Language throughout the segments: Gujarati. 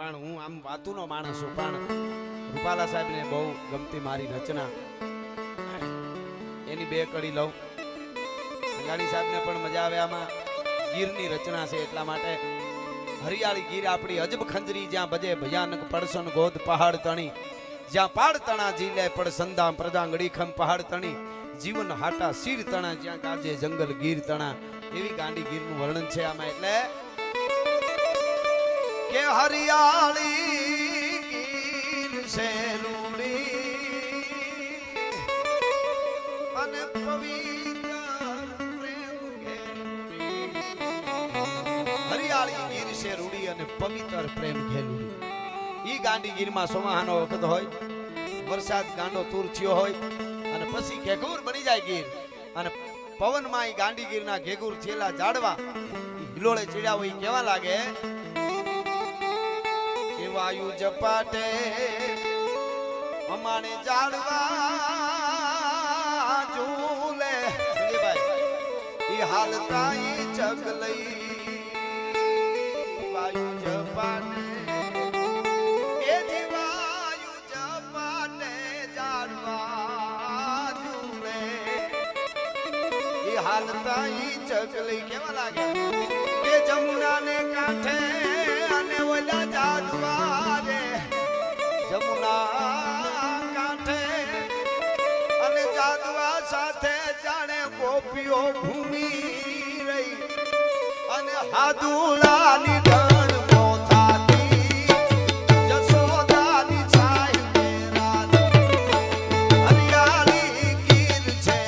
પણ હું આમ વાતુનો માણસ છું, પણ રૂપાલા સાહેબને બહુ ગમતી મારી રચના, એની બે કડી લઉં. સંઘાણી સાહેબને પણ મજા આવે. આમાં ગીરની રચના છે, એટલા માટે હરિયાળી ગીર આપણી અજબ ખંજરી, જ્યાં બજે ભયાનક પડસન ગોદ પહાડ તણી, જ્યાં પાડ તણા જીલે પડ સંદામ પ્રજાંગડી ખમ પહાડ તણી, જીવન હાટા શીર તણા, જ્યાં ગાજે જંગલ ગીર તણા. એવી ગાંડી ગીરનું વર્ણન છે આમાં. એટલે કે હરિયાળી ગીર છે રૂડી અને પવિત્ર પ્રેમ ઘેલુડી. હરિયાળી ગીર છે રૂડી અને પવિત્ર પ્રેમ ઘેલુડી. ઈ ગાંડી ગીરમાં સોમાહાનો વખત હોય, વરસાદ ગાંડો તૂર થયો હોય અને પછી ઘેઘૂર બની જાય ગીર, અને પવનમાં ઈ ગાંડી ગીરના ઘેઘૂર થયેલા ઝાડવા હિલોળે ચડ્યા હોય કેવા લાગે કે વાયુ જપાટે અમાણે ઝાડવા ઝૂલે. સંજયભાઈ ઈ હાલતા ઈ ચગલઈ વાયુ જપાટે હાલતા ઈ ચકલી કેવા લાગે કે જમુનાને કાંઠે અને ઓલા જાદવા રે, જમુના કાંઠે અને જાદવા સાથે જાણે ગોપીઓ ઘૂમી રહી અને હાદુલાની ડણ મોથાતી જસોદાની છાઈ મેરા. હરિયાળી ગીર છે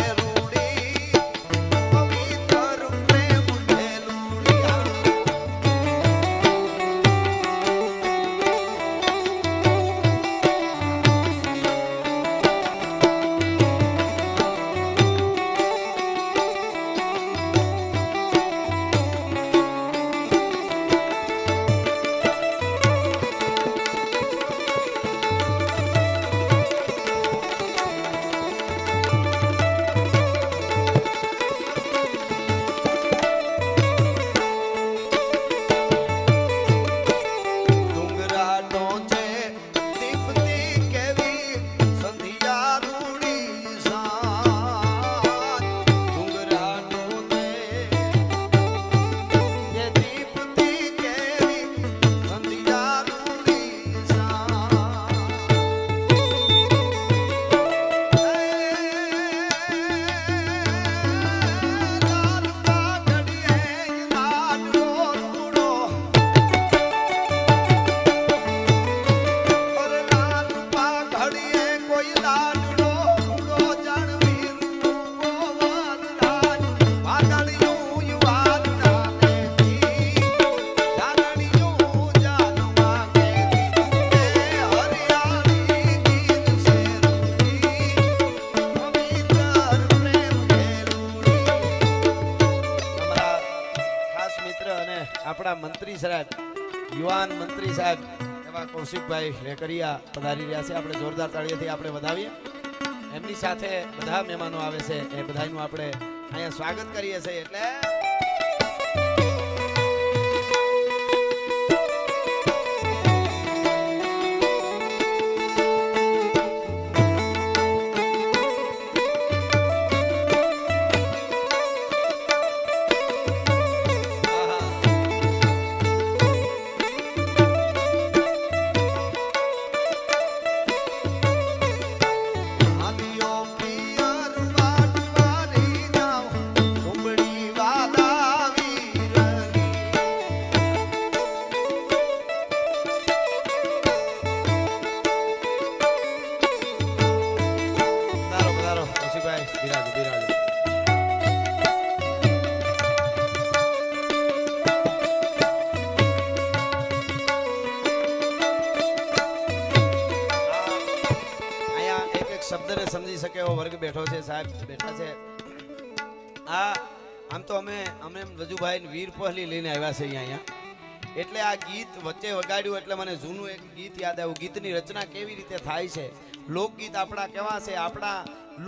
આપણા મંત્રી સાહેબ, યુવાન મંત્રી સાહેબ એવા કૌશિકભાઈ રેકરિયા પધારી રહ્યા છે. આપણે જોરદાર તાળીઓથી આપણે વધાવીએ. એમની સાથે બધા મહેમાનો આવે છે, એ બધાનું આપણે અહીંયા સ્વાગત કરીએ છીએ. એટલે શબ્દને સમજી શકે એવો વર્ગ બેઠો છે, સાહેબ બેઠા છે. આમ તો અમે રજુભાઈ વીર પહલી લઈને આવ્યા છે અહીંયા. એટલે આ ગીત વચ્ચે વગાડ્યું એટલે મને જૂનું એક ગીત યાદ આવ્યું. ગીતની રચના કેવી રીતે થાય છે, લોકગીત આપણા કેવા છે, આપણા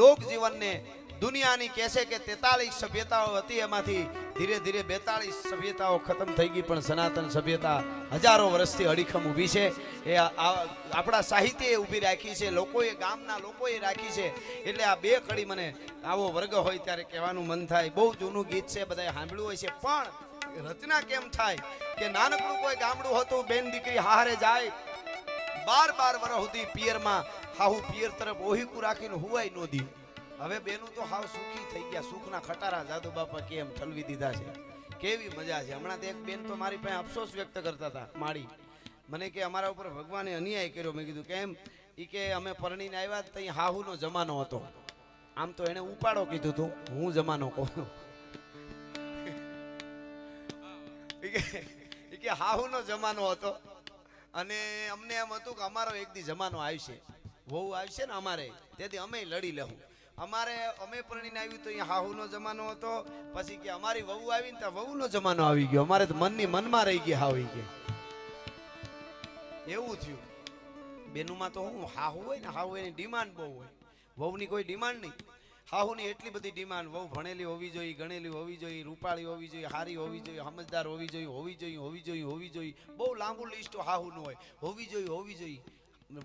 લોક જીવનને દુનિયાની કહે છે કે 43 સભ્યતાઓ હતી, એમાંથી ધીરે ધીરે 42 સભ્યતાઓ ખતમ થઈ ગઈ, પણ સનાતન સભ્યતા હજારો વર્ષથી અડીખમ ઊભી છે. એ આપણા સાહિત્યએ ઊભી રાખી છે, લોકોએ, ગામના લોકોએ રાખી છે. એટલે આ બે કડી મને આવો વર્ગ હોય ત્યારે કહેવાનું મન થાય. બહુ જૂનું ગીત છે, બધાએ સાંભળ્યું હોય છે, પણ રચના કેમ થાય કે નાનકડું કોઈ ગામડું હતું, બેન દીકરી હારે જાય 12 વર્ષ સુધી પિયરમાં, હાહુ પિયર તરફ ઓહીકું રાખીને હુવાય નો દી. હવે બેનું તો હાવ સુખી થઈ ગયા, સુખના ખટારા જાદુ બાપા કેમ ઠલવી દીધા છે. કેવી મજા છે. હમણાં એક બેન તો મારી પાસે અફસોસ વ્યક્ત કરતા હતા, માળી મને કે અમારા ઉપર ભગવાને અન્યાય કર્યો. મેં કીધું કેમ? ઈ કે અમે પરણીને આવ્યા ત્યાં હાહુનો જમાનો હતો. આમ તો એને ઉપાડો કીધું તું, હું જમાનો કહું. ઈ કે હાહુનો જમાનો હતો અને અમને એમ હતું કે અમારો એક દી જમાનો આવશે, વહુ આવશે ને અમારે, તેથી અમે લડી લેવું. અમે પરણીને આવ્યું તો અહીંયા હાહુનો જમાનો હતો. પછી કે અમારી વહુ આવી ને ત્યાં વહુનો જમાનો આવી ગયો. અમારે તો મનમાં રહી ગયા હાવી કે એવું થયું. બેનુમાં તો હું હાહુ હોય ને, હાહુ એની ડિમાન્ડ બહુ હોય, વહુની કોઈ ડિમાન્ડ નહીં. હાહુની એટલી બધી ડિમાન્ડ, વહુ ભણેલી હોવી જોઈએ, ગણેલી હોવી જોઈએ, રૂપાળી હોવી જોઈએ, હારી હોવી જોઈએ, સમજદાર હોવી જોઈએ. બહુ લાંબુ લિસ્ટ હાહુનું હોય, હોવી જોઈએ.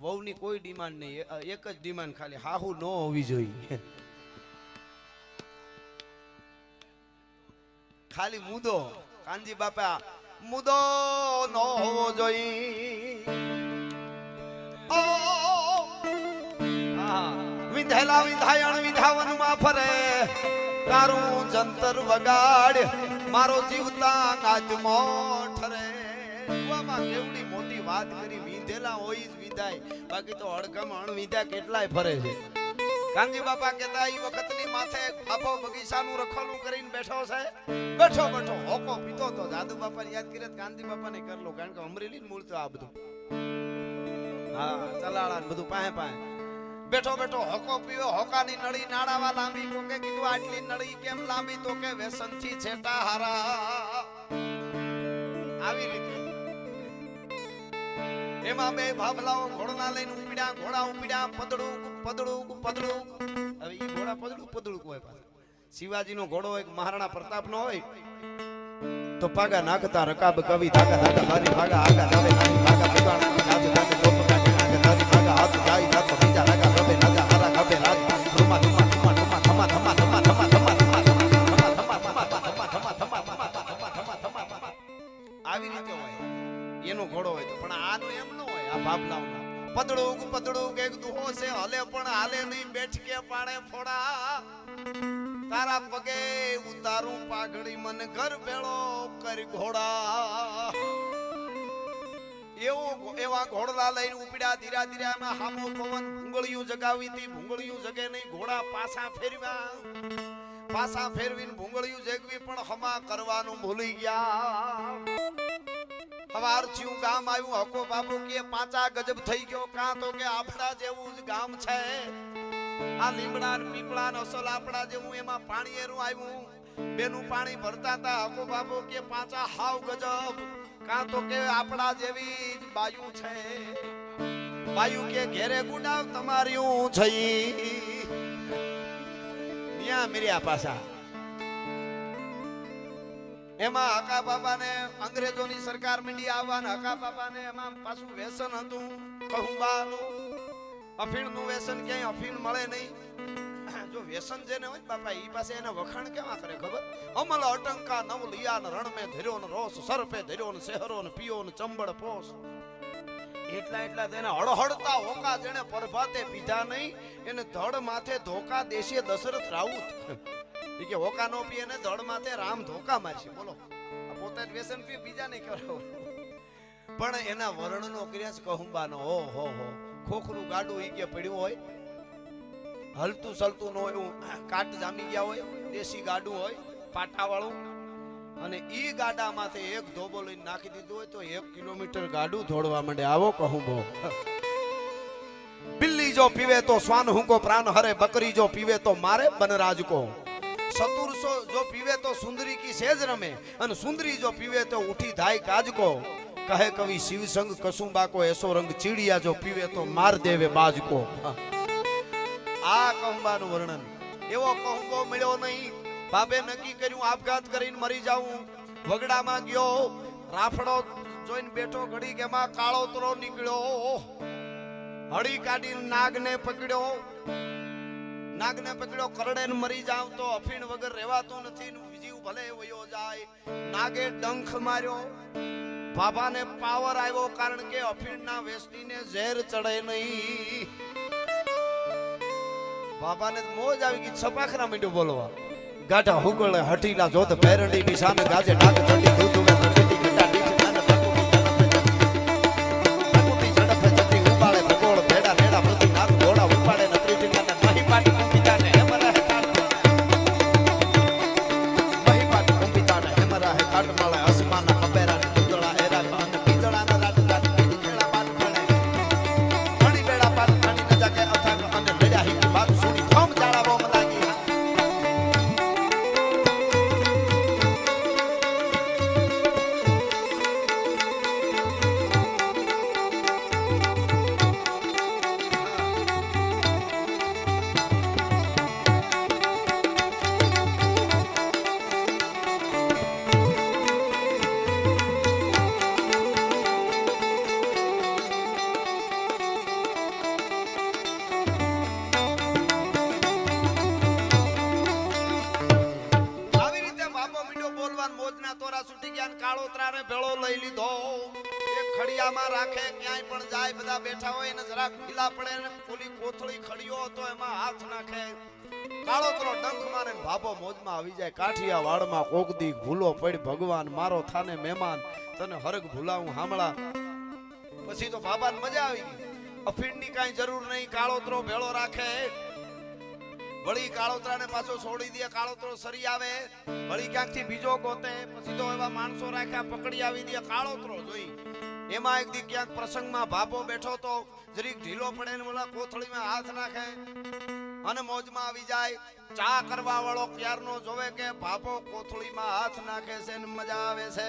વહુની કોઈ ડિમાન્ડ નહીં, એક જ ડિમાન્ડ ખાલી, હાહુ ન હોવી જોઈએ. ખાલી મુદો, કાનજી બાપા મુદો ન હોવો જોઈએ. વિંધેલા વિંધાયણ વિંધાવનમાં ફરે, તારું જંતર વગાડ, મારો જીવતા આજમો ઠરે. કેવડી મોટી વાત કરી. વિંધેલા હોય જ વિંધાય, બાકી તો અડગમ અણવિંધા કેટલાય ફરે છે. કાનજી બાપા કહેતા એ વખતની માથે બાપો બગીચાનું રખોલું કરીને બેઠો છે, બેઠો હોકો પીતો તો. જાદુ બાપાને યાદ કરે કાનજી બાપાને કર લો, કારણ કે અમરેલી મૂળ તો આ બધું, હા ચલાળા બધું પાસે બેઠો હોકો પીયો. હોકાની નળી નાડાવા લાંબી, કોકે કીધું આટલી નળી કેમ લાંબી? તો કે વ્યસનથી છેટા હારા. આવી રીતે એમાં બે ભાભલાઓ ઘોડના લઈને ઉપડ્યા, ઘોડા ઉપડ્યા, પદડું. હવે ઈ ઘોડા પદડું હોય પાછા. શિવાજીનો ઘોડો હોય, મહારાણા પ્રતાપનો હોય તો પાગા નાખતા રકાબ કવિ ધાગા મારી ભાગા આગા જાવે નાની ભાગા બગાડ રાજ રાજ લોપ કાઢી નાખે તારી ભાગા હાથ જાય નાખો બીજા રાગા રબે નાગા હારા ગબે રાજ ધમા આવી રીતે હોય એનો ઘોડો હોય તો. પણ આનો એમ ન હોય. આ ભાભલાઓનો પદડું કે દુહો છે, હલે પણ હાલે નહીં, બેઠકે પાડે ફોડા. તારા પગે ઉતારું પાઘડી, મને ઘર ભેળો કરી ઘોડા. એવા ઘોડલા લઈને ઉપડ્યા. ધીરા એમાં હામો પવન ભૂંગળિયું જગાવી હતી. ભૂંગળિયું જગે નહીં, ઘોડા પાછા ફેરવીને ભૂંગળિયું જગવી, પણ હમા કરવાનું ભૂલી ગયા. હવાર થયું, ગામ આવ્યું. હકો બાપુ કે 5 ગજબ થઈ ગયો. કાં તો કે આપડા જેવું જ ગામ છે. આ લીમડા પીપળા અસલ આપડા જેવું, એમાં પાણી એરું આવ્યું. બેનું પાણી ભરતા હતા. હકો બાપુ કે 5 હાવ ગજબ. કાં તો કે આપડા જેવી જ બાયુ છે. બાયુ કે ઘેરે ગુડાવ તમારી છે. ન્યા મિર્યા પાછા. એમાં હકા બાપાને અંગ્રેજોની સરકાર મીંડી આવવાના. હકા બાપાને એમાં પાછું વ્યસન હતું, કહુંબાનું. અફીણનું વ્યસન, ક્યાંય અફીણ મળે નહીં. જો વ્યસન જેને હોય બાપા, ઈ પાસે એના વખાણ કેવા કરે ખબર? અમલ અટંકા નવ લિયાન રણ મે ધર્યો ને રોસ, સરપે ધર્યો ને શહેરો ને પીયો ને ચંબળ પોસ. એટલા તેને હળહળતા હોકા જેને પરભાતે પીધા નહીં, એને ધડ માથે ધોકા દેશે દશરથ રાઉત. કે હોકા નો પીએ ને ધડ માથે રામ ધોકા મારશે. બોલો, આ પોતે જ વ્યસન પીએ, બીજા નહીં કરો. પણ એના વર્ણનો ક્રિયાસ કહુંબાનો. હો ખોખરું ગાડું ઈ કે પડ્યું હોય, હલતું સલતું નો એવું કાટ જામી ગયા હોય, દેશી ગાડું હોય પાટાવાળું, અને ઈ ગાડામાંથી એક ધોબો લઈને નાખી દીધું હોય તો 1 કિલોમીટર ગાડું દોડવા માંડે. આવો કહુંબો. બિલ્લી જો પીવે તો શ્વાન હુંકો પ્રાણ હરે, બકરી જો પીવે તો મારે બનરાજ કો. સતુરસો જો પીવે તો સુંદરી કી સેજ રમે, અને સુંદરી જો પીવે તો ઉઠી ધાય કાજ કો. કહે કવિ શિવ સંગ કસુંબા કો એસો રંગ, ચીડિયા જો પીવે તો માર દેવે બાજ કો. આ કહુંબાનું વર્ણન. એવો કહુંબો મળ્યો નહીં. બાપે નક્કી કર્યું આપઘાત કરીને મરી જાઉં. વગડામાં ગયો, રાફડો જોઈને બેઠો, ઘડી કે એમાં કાળોતરો નીકળ્યો. હળી કાઢીને નાગને પકડ્યો. કરડે ને મરી જાવ તો અફીણ વગર રહેવાતું નથી, જીવ ભલે વયો જાય. નાગે ડંખ માર્યો. બાબાને પાવર આવ્યો, કારણ કે અફીણના વેસણીને ઝેર ચડે નહીં. બાબાને મોજ આવી ગઈ, છપાખરા માંડ્યો બોલવા. ગાઢા હુકળે હઠીલા જોત પેરડી નિશાન ગાજે નાગ ચડી ધૂતું મે પ્રગતિ ઘટા નીચ નાન પ્રકૃતિ ઝડપે ચડી ઉપાડે ભગોળ ભેડા નેડા પ્રતિ નાગ ઘોડા ઉપાડે નત્રી ટીંગાને મહી પાટી કુંપિતાને હેમરા હે કાટ મહી પાટી કુંપિતાને હેમરા હે કાટ માળે અસમાના અપેરા દુદળા એરા અને બીજળાના રાટ રાટ ખેડા પાટ ભણે ઘણી બેડા પાટ ઘણી ન જાકે અથાક અને બેડા હી વાત સુણી થમ જાળા બોમ લાગી. કાળોતરાને ભેળો લઈ લીધો. એક ખડિયામાં રાખે, ક્યાંય પણ જાય, બધા બેઠા હોય ને જરાક ઢીલા પડે ને ઓલી કોથળી ખડિયો હતો એમાં હાથ નાખે. કાળોતરો ડંખ મારે ને ભાભો મોજમાં આવી જાય. કાઠિયા વાડમાં કોકદી ભૂલો પડ ભગવાન મારો થાને મહેમાન તને હરગ ભૂલાવું હામળા. પછી તો બાબાને મજા આવી ગઈ. અફીણની કાંઈ જરૂર નહીં, કાળોતરો ભેળો રાખે. વળી કાળોતરાને પાછો છોડી દે. કાળોતરો સરી આવે, વળી ક્યાંકથી બીજો ગોતે. પછી તો એવા માણસો રાખ્યા, પકડી આવી દે. કાળોતરો જોઈ એમાં એક દી ક્યાંક પ્રસંગમાં ભાભો બેઠો તો જરીક ઢીલો પડે ને ઓલા કોથળીમાં હાથ નાખે અને મોજમાં આવી જાય. ચા કરવા વાળો ક્યારનો જોવે કે ભાભો કોથળીમાં હાથ નાખે છે ને મજા આવે છે.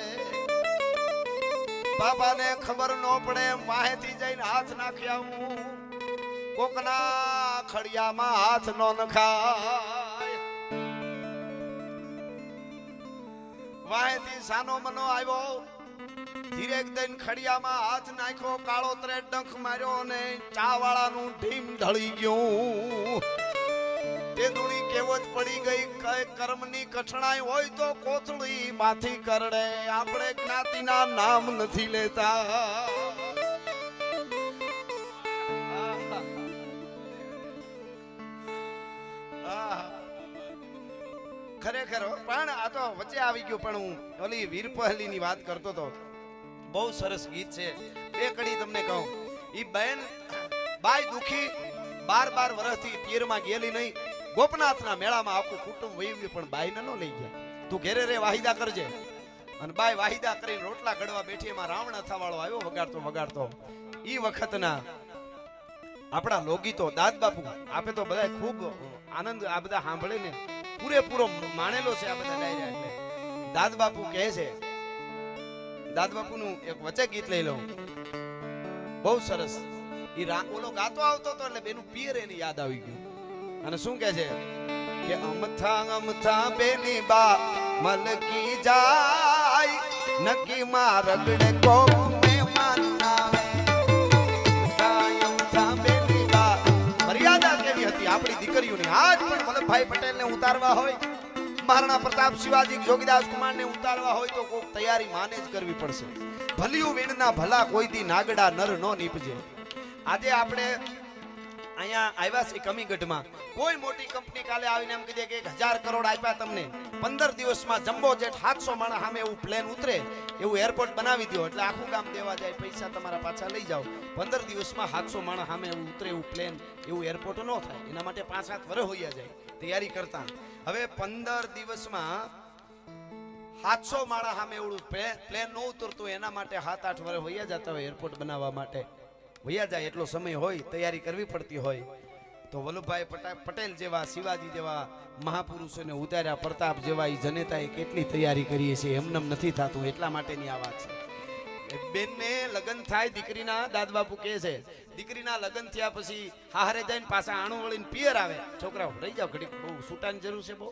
બાબાને ખબર ન પડે, વાહેથી જઈને હાથ નાખ્યા. હું કોકના ખડિયામાં હાથ નો નખાય. વાહેથી સાનો મનો આવ્યો, ધીરે દઈને ખડિયામાં હાથ નાખ્યો. કાળોતરે ડંખ માર્યો અને ચા વાળાનું ઢીમ ઢળી ગયું. તે દુણી કેવત પડી ગઈ કે કર્મની કઠણાઈ હોય તો કોથળી માંથી કરડે. આપણે જ્ઞાતિના નામ નથી લેતા. ખરેખર પણ આ તો વચ્ચે આવી ગયું. પણ હું ઓલી વીર પહલી ની વાત કરતો હતો. બહુ સરસ ગીત છે. બે કડી તમને કહું. ઈ બેન બાય દુખી 12 વર્ષથી પિયરમાં ગયેલી નહીં. ગોપનાથના મેળામાં આખું કુટુંબ વહી પણ બાઈને ન લઈ ગયા. તું ઘેરે રે વાહિદા કરજે. અને બાય વાહિદા કરીને રોટલા ઘડવા બેઠી. એમાં રાવણ અથાવાળો આવ્યો વગાડતો. ઈ વખતના આપણા લોકગીતો દાદ બાપુ આપે તો બધા ખૂબ આનંદ આ બધા સાંભળીને પૂરેપૂરો માણેલો છે આ બધા ડાયરા. એટલે દાદ બાપુ કહે છે, દાદ બાપુનું એક વચ્ચે ગીત લઈ લઉં, બહુ સરસ. ઈ ઓલો ગાતો આવતો હતો એટલે બેનું પિયર એની યાદ આવી ગયું. અને શું કહે છે કે અમથા બેની બા મલકી જાય નકી માં રગડે કોક મહેમાન આવે. મર્યાદા કેવી હતી આપણી દીકરીઓની. આજ પણ વલ્લભભાઈ પટેલને ઉતારવા હોય, મહારાણા પ્રતાપ શિવાજી જોગીદાસ કુમારને ઉતારવા હોય તો કોક તૈયારી માને જ કરવી પડશે. ભલિયું વીણના ભલા કોઈ દી નાગડા નર નો નીપજે. આજે આપણે અહીંયા આવ્યા છે કમીગઢમાં. કોઈ મોટી કંપની કાલે આવીને એમ કહી દે કે 1000 કરોડ આપ્યા તમને, 15 દિવસમાં જમ્બો જેટ 700 માણસ સામે એવું પ્લેન ઉતરે એવું એરપોર્ટ બનાવી દો એટલે આખું ગામ દેવા જાય, પૈસા તમારા પાછા લઈ જાઓ. 15 દિવસમાં 700 માણસ સામે એવું ઉતરે એવું પ્લેન એવું એરપોર્ટ ન થાય. એના માટે 5-7 વર્ષ હોઈયા જાય તૈયારી કરતા. હવે 15 દિવસમાં 700 માણસ સામે એવું પ્લેન ન ઉતરતું એના માટે 7-8 વર્ષ હોઈયા જતા હોય એરપોર્ટ બનાવવા માટે. વૈયા જાય એટલો સમય હોય, તૈયારી કરવી પડતી હોય. તો વલ્લભભાઈ પટેલ જેવા, શિવાજી જેવા મહાપુરુષોને ઉતાર્યા, પ્રતાપ જેવા એ જનેતાએ કેટલી તૈયારી કરીએ છીએ, એમનેમ નથી થતું. એટલા માટેની આ વાત છે. બેનને લગ્ન થાય દીકરીના, દાદબાપુ કહે છે દીકરીના લગ્ન થયા પછી હારે જઈને પાછા આણું વળીને પિયર આવે. છોકરાઓ રહી જાવ ઘડીક, બહુ છૂટાની જરૂર છે. બહુ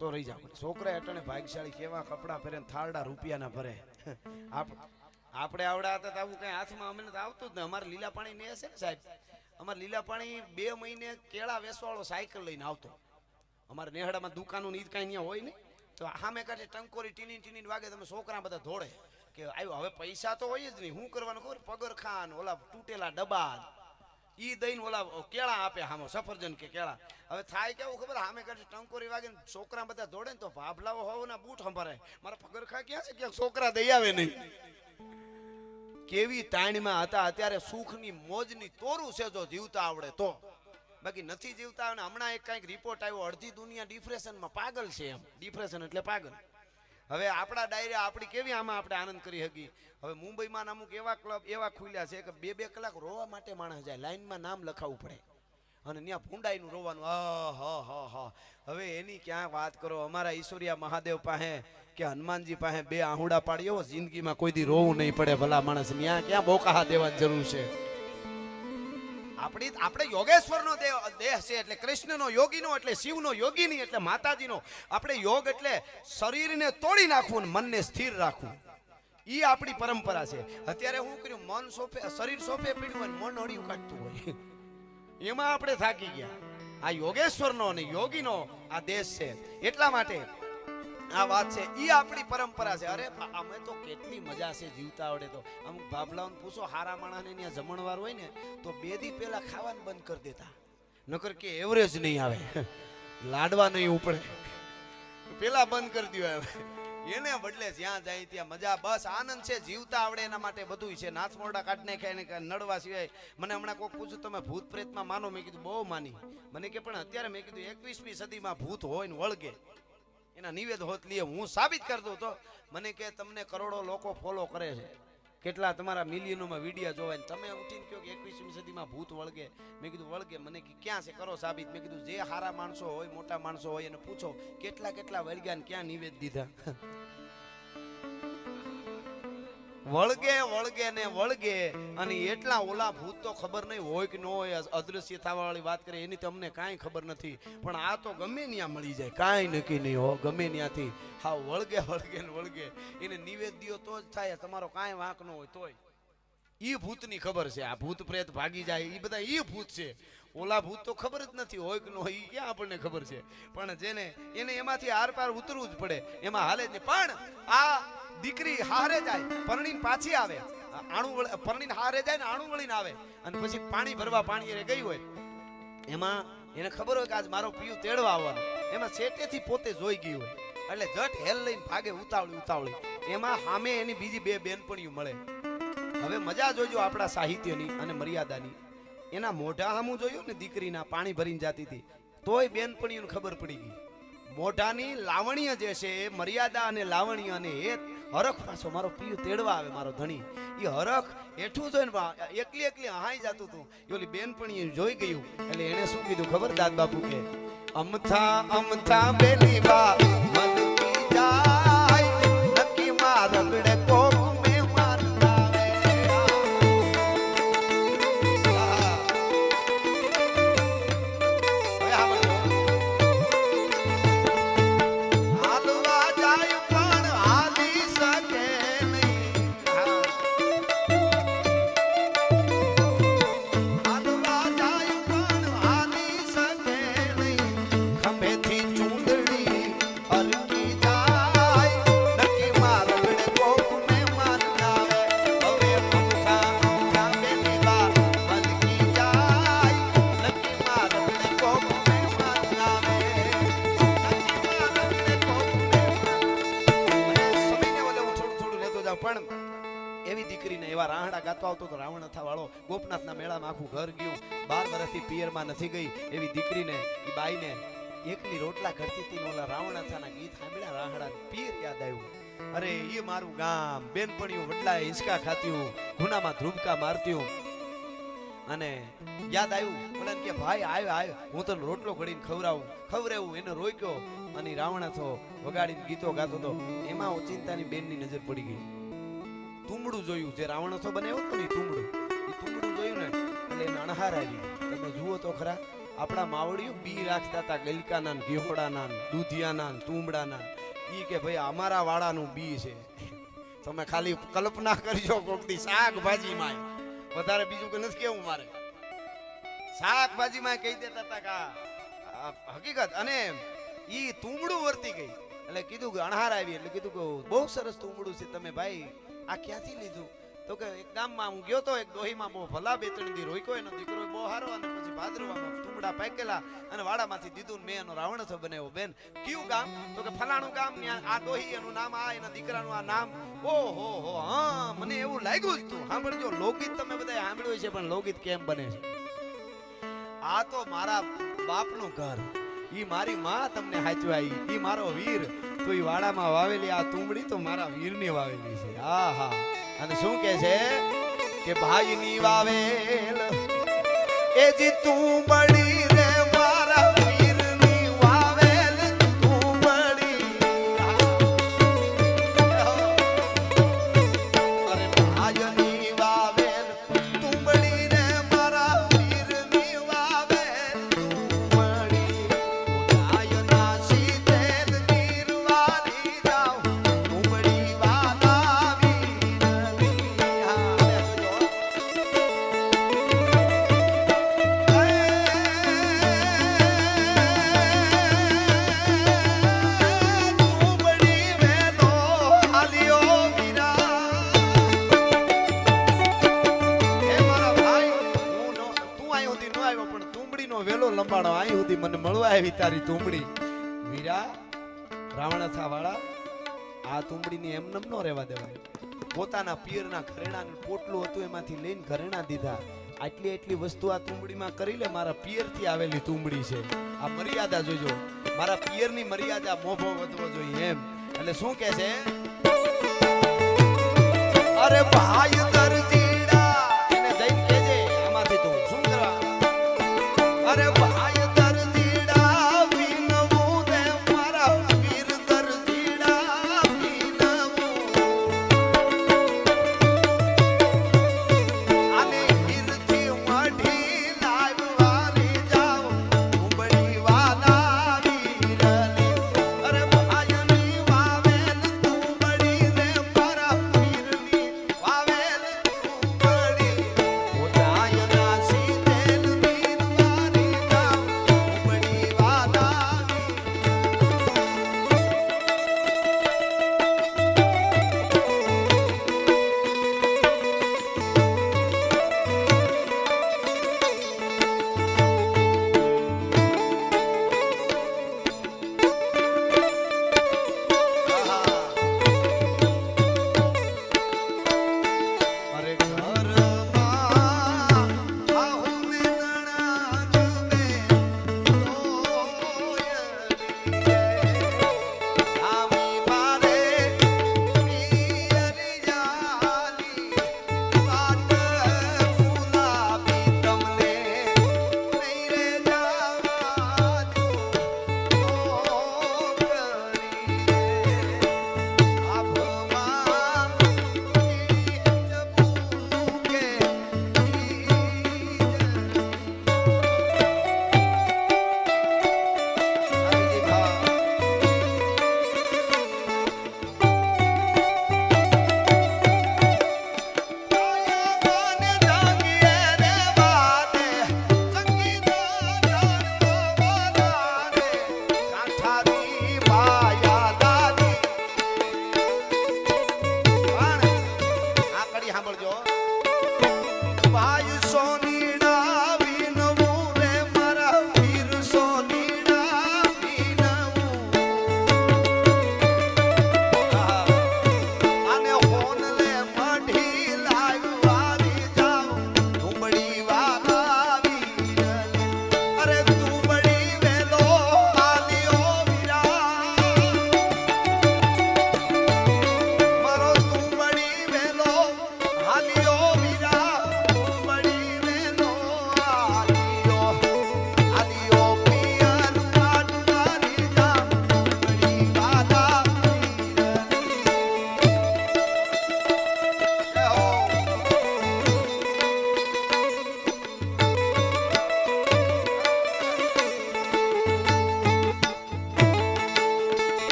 તો રહી જાવ. છોકરા અટાણે ભાગ્યશાળી કેવા કપડા પહેરે ને થાળડા રૂપિયાના ભરે. આપણે આવડા હતા તો આવું કઈ હાથમાં અમને તો આવતું જ ને. અમારે લીલા પાણી ને હશે ને સાહેબ, અમારે લીલા પાણી 2 મહિને કેળા વેચવાળો સાયકલ લઈને આવતો. અમારે નેહડામાં દુકાનો ની કઈ ત્યાં હોય ને, તો સામે કાઢે ટંકોરી ટીની ટીની વાગે, તમે છોકરા બધા દોડે કે આવ્યો. હવે પૈસા તો હોય જ નહીં, શું કરવાનું ખબર? પગરખાન ઓલા તૂટેલા ડબ્બા ઈ દઈને ઓલા કેળા આપે હામો, સફરજન કે કેળા. હવે થાય કેવું ખબર? સામે કાઢે ટંકોરી વાગે છોકરા બધા દોડે ને તો ભાભલાઓ હોવના બૂટ સંભાળે. મારા પગરખા ક્યાં છે? ક્યાંક છોકરા દઈ આવે નહીં. કેવી તાણમાં હતા. અત્યારે સુખની મોજની તોરું છે જો જીવતા આવડે તો, બાકી નથી જીવતા. અને હમણાં એક કઈક રિપોર્ટ આવ્યો, અડધી દુનિયા ડિપ્રેશનમાં પાગલ છે. એમ ડિપ્રેશન એટલે પાગલ. હવે આપણા ડાયરા આપણી કેવી આમાં આપણે આનંદ કરી શકી. હવે મુંબઈમાં અમુક એવા ક્લબ એવા ખુલ્યા છે કે 2-2 કલાક રોવા માટે માણસ જાય, લાઈનમાં નામ લખાવવું પડે અને ત્યાં ભૂંડાઈનું રોવાનું. હા. હવે એની ક્યાં વાત કરો? અમારા ઈશ્વરિયા મહાદેવ પાસે કે હનુમાનજી પાસે 2 આહુડા પાડ્યો, જિંદગીમાં કોઈ દી રોવું નહીં પડે. ભલા માણસ ત્યાં ક્યાં બોકાહા દેવાની જરૂર છે? આપણે યોગેશ્વરનો દેહ છે, એટલે કૃષ્ણનો યોગીનો, એટલે શિવનો યોગીની, એટલે માતાજીનો. આપણે યોગ એટલે શરીરને તોડી નાખવું ને મનને સ્થિર રાખવું. ઈ આપણી પરંપરા છે. અત્યારે હું કર્યું, મન સોફે શરીર સોફે પીડ્યું હોય, મન અડિયું કાઢતું હોય, એમાં આપણે થાકી ગયા. આ યોગેશ્વરનો અને યોગીનો આ દેશ છે. એટલા માટે આ વાત છે, ઈ આપણી પરંપરા છે. અરે અમે તો કેટલી મજા છે જીવતા આવડે તો. અમુક ભાભલાઓને પૂછો, હારા માણસને ત્યાં જમણવાર હોય ને તો 2 દી પહેલા ખાવાનું બંધ કરી દેતા, નકર કે એવરેજ નહીં આવે, લાડવા નહીં ઉપડે, પેલા બંધ કરી દો. એને બદલે જ્યાં જાય ત્યાં મજા, બસ આનંદ છે. જીવતા આવડે એના માટે બધું છે. નાથ મોરડા કાઢ નાખ્યા એને નડવા સિવાય. મને હમણાં કોઈક પૂછ્યું તમે ભૂત પ્રેતમાં માનો? મેં કીધું બહુ માની. મને કે પણ અત્યારે મેં કીધું 21મી સદીમાં ભૂત હોય ને વળગે, એના નિવેદ હોત લીએ હું સાબિત કરી દઉં. તો મને કે તમને કરોડો લોકો ફોલો કરે છે, કેટલા તમારા મિલિયનોમાં વિડીયો જોવાય, તમે ઉઠીને કહો કે 21મી સદીમાં ભૂત વળગે. મેં કીધું વળગે. મને કે ક્યાં છે, કરો સાબિત. મેં કીધું જે હારા માણસો હોય, મોટા માણસો હોય એને પૂછો કેટલા વળગ્યા ને ક્યાં નિવેદ દીધા. વળગે ને વળગે. અને એટલા ઓલા ભૂત તો ખબર નહીં હોય કે ન હોય, અદ્રશ્ય થવા વાળી વાત કરે એની તમને કાંઈ ખબર નથી. પણ આ તો ગમે ત્યાં મળી જાય, કાંઈ નક્કી નહીં હો. ગમે ત્યાંથી હા વળગે ને વળગે. એને નિવેદ દ્યો તો જ થાય, તમારો કાંઈ વાંક ન હોય તોય. ઈ ભૂતની ખબર છે. આ ભૂત પ્રેત ભાગી જાય ઈ બધા ઈ ભૂત છે. ઓલા ભૂત તો ખબર જ નથી હોય કે ન હોય, ઈ ક્યાં આપણને ખબર છે. પણ જેને એને એમાંથી આર પાર ઉતરવું જ પડે, એમાં હાલે જ નહીં. પણ આ દીકરી હારે જાય, પરણીને પાછી આવે, પરણીને હારે જાય ને આણું વળીને આવે, અને પછી પાણી ભરવા પાણી એ ગઈ હોય, એમાં એને ખબર હોય કે આજ મારો પિયું તેડવા આવવાનું, એમાં સેટેથી પોતે જોઈ ગઈ હોય, એટલે જટ હેલ લઈને ભાગે ઉતાવળી. એમાં સામે એની બીજી 2 બેનપણીઓ મળે. હવે મજા જોજો આપણા સાહિત્યની અને મર્યાદાની. એના મોઢા સામું જોયું ને દીકરીના, પાણી ભરીને જાતી હતી, તોય બેનપણીઓને ખબર પડી ગઈ. મોઢાની લાવણ્ય જે છે એ મર્યાદા અને લાવણ્ય અને એ હરખ પાછો મારો પિયું તેડવા આવે મારો ધણી, એ હરખ એઠું જોઈને એકલી હાઈ જતું હતું. એ ઓલી બેનપણીએ જોઈ ગયું એટલે એને શું કીધું ખબર? દાદ બાપુ કે અમથા બેની બા મન કી જાય, નકી માં રગડે કોક મે માનતા હાલવા જાય પણ હાલી શકે નહીં, હાલવા જાય પણ હાલી શકે નહીં, ખંભેથી ચૂંદડી હરકી જાય, નકી માં રગડે કોક મે માનનાવે. હવે અમથા બેની બા મન કી જાય, નકી માં રગડે કોક મે માનનાવે, નકી માં રગડે કોક મે માનનાવે. સમયને ઓલે હું થોડું લેતો જાઉં. પણ એવી દીકરીને એવા રાહડા ગાતો આવતો તો રાવણ અથા વાળો ગોપનાથના મેળામાં આખું ઘર ગયું. 12 વર્ષથી પિયરમાં નથી ગઈ એવી દીકરીને, એ બાઈને એકલી રોટલા ઘરતી હતી, ઓલા રાવણ અથાના ગીત સાંભળ્યા, રાહડા પિયર યાદ આવ્યું. અરે એ મારું ગામ, બેનપણીઓ વડલાએ હિંચકા ખાત્યું, ગુનામાં ધ્રુબકા મારત્યું. અને યાદ આવ્યું ઓલાને કે ભાઈ આવ્યો હું તને રોટલો ઘડીને ખવરાવું. એને રોક્યો અને રાવણ અથો વગાડીને ગીતો ગાતો હતો. એમાં ઓચિંતાની બેનની નજર પડી ગઈ. તુંબડું જોયું, જે રાવણ અથો બનાવ્યો હતો ને તુંબડું, એ તુંબડું જોયું ને એટલે એને અણહાર આવી. તમે જુઓ તો ખરા, આપણા માવડિયું બી રાખતા હતા ગલકાના ને ઘેહોડાના ને દૂધિયાના ને તુંબડાના. ઈ કે ભાઈ અમારા વાળાનું બી છે. તમે ખાલી કલ્પના કરજો કોકની શાકભાજીમાં વધારે બીજું કે નથી કેવું મારે. શાકભાજીમાં કહી દેતા હતા કે હકીકત. અને ઈ તુંબડું વર્તી ગઈ એટલે કીધું કે અણહાર આવી એટલે કીધું કે બહુ સરસ તુંબડું છે, તમે ભાઈ આ ક્યાંથી લીધું? તો કે એક ગામમાં હું ગયો તો એક ડોહીમાં બહુ ભલા બે ત્રણ દી રોઈકો એનો દીકરો બહુ હારો અને પછી ભાદરવામાં તુંબડા પાકેલા અને વાડામાંથી દીધું મેં એનો રાવણસો બનાવ્યો. બેન કયું ગામ? તો કે ફલાણું ગામ. આ ડોહી એનું નામ, આ એના દીકરાનું આ નામ. ઓહો હો, હા મને એવું લાગ્યું જ તું. સાંભળજો, લોકગીત તમે બધા સાંભળ્યું છે પણ લોકગીત કેમ બને છે? આ તો મારા બાપનું ઘર, ઈ મારી માં તમને હાચવાઈ, ઈ મારો વીર. તો ઈ વાડામાં વાવેલી આ તુંબડી તો મારા વીરની વાવેલી છે. આહા. અને શું કે છે કે ભાઈની વાવેલ એ જી તુંબડી રે મારા વીરની વાવેલ તુંબડી. અરે ભાઈની વાવેલ તુંબડી રે મારા વીરની વાવેલ તુંબડી. ઉદાયના શીતેલ ગીરવારી જાઉં તુંબડી વાલા વીરની. તુંબડી વેલો હાલ્યો વીરા. હે મારા ભાઈ, હું નો તું અહીં સુધી ન આવ્યો પણ તુંબડીનો વેલો લંબાડો અહીં સુધી મને મળવા આવી તારી તુંબડી. વીરા રાવણથા વાળા, આ તુંબડીની એમનેમ નો રહેવા દેવાય. પોતાના પિયરના ઘરેણાનું પોટલું હતું એમાંથી લઈને ઘરેણા દીધા. આટલી એટલી વસ્તુ આ તુંબડીમાં કરી લે. મારા પિયરથી આવેલી તુંબડી છે. આ મર્યાદા જોજો, મારા પિયરની મર્યાદા મોભો વધવો જોઈએ એમ. એટલે શું કે છે? અરે ભાઈ દરજીડા એને જઈને કહેજે આમાંથી તું શું કરવા? અરે ભાઈ દરજીડા વિનવું દે મારા વીર દરજીડા વિનવું. આને હીરથી મઢી લાવવાની જાવ તુંબડી વાલા વીરની. અરે ભાઈની વાવેલ તુંબડી રે મારા વીરની વાવેલ તુંબડી.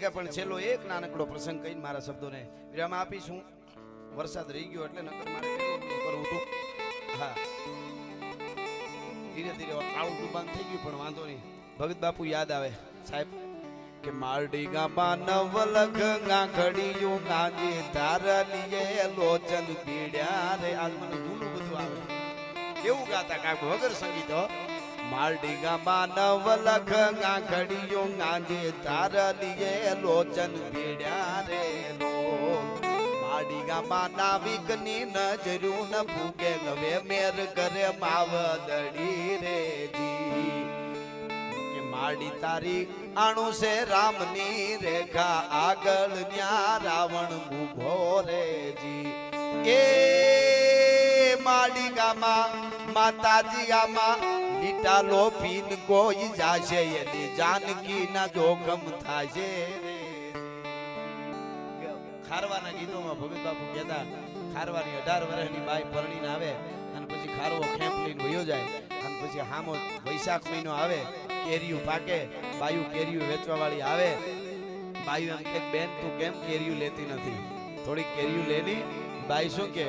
શકે પણ છેલ્લો એક નાનકડો પ્રસંગ કહીને મારા શબ્દોને વિરામ આપીશું. વરસાદ રહી ગયો એટલે નકર મારે કેટલું કરવું હતું. હા, ધીરે ધીરે કાળું ડુબાન થઈ ગયું પણ વાંધો નહીં. ભગત બાપુ યાદ આવે સાહેબ કે મારડી ગામમાં નવલખ ગાંખડીયું ગાંજે તારા લીએ લોચન પીડ્યા રે. આજ મને જૂનું બધું આવે કેવું ગાતા કાક વગર સંગીત. મારડી ગામમાં નવલખ ગાંખડીયું ગાંજે તારા લીએ લોચન પીડ્યા રે લો. મારડી ગામમાં નાવિકની નજરું ન ભૂગે હવે મેર કરે માવદડી રે જી. માડી તારી આણું છે રામની રેખા આગળ ન્યા રાવણ ઉભો રે જી. એ માડી ગામાં માતાજી ગામાં લીટા લોપીન કોઈ જાશે એની જાનકી ના જોખમ થાશે રે. ખારવાના ગીતોમાં ભગત બાપુ કહેતા ખારવાની 18 વર્ષની બાઈ પરણીને આવે અને પછી ખારવો ખેંપ લઈને વયો જાય અને પછી હામો વૈશાખ મહિનો આવે કેરીયું પાકે બાયું કેરીયું વેચવા વાળી આવે. બાયું એમ કે બેન તું કેમ કેરીયું લેતી નથી થોડી કેરીયું લેની. બાઈ શું કે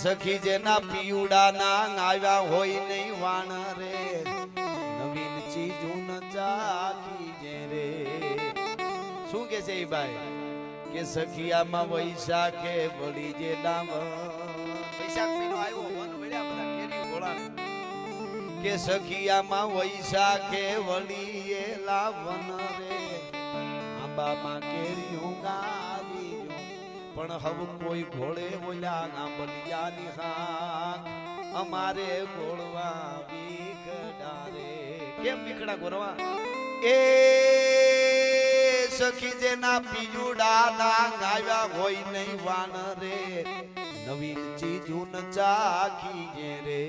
સખી જેના પીવડા ના આવ્યા હોય નહીં વાણ રે નવીન ચીજું ન ચાખી જે રે. શું કે છે એ બાઈ કે સખિયામાં વૈશાખે વળી જે લાવ. વૈશાખ મહિનો આવ્યો વન વળ્યા બધા કેરીયું ગોળાને કે સખિયામાં વૈશાખે વળી લાવન રે આંબામાં કેરીયું ગાવી પણ હવે કોઈ ઘોડે ઓલા આંબલિયાની હાક અમારે ગોળવા વિકડા રે. કેમ વિકડા ગોરવા? એ સખી જેના પીજુડા ના આવ્યા હોય નહીં વાન રે નવીન ચીજું ન ચાખી જે રે.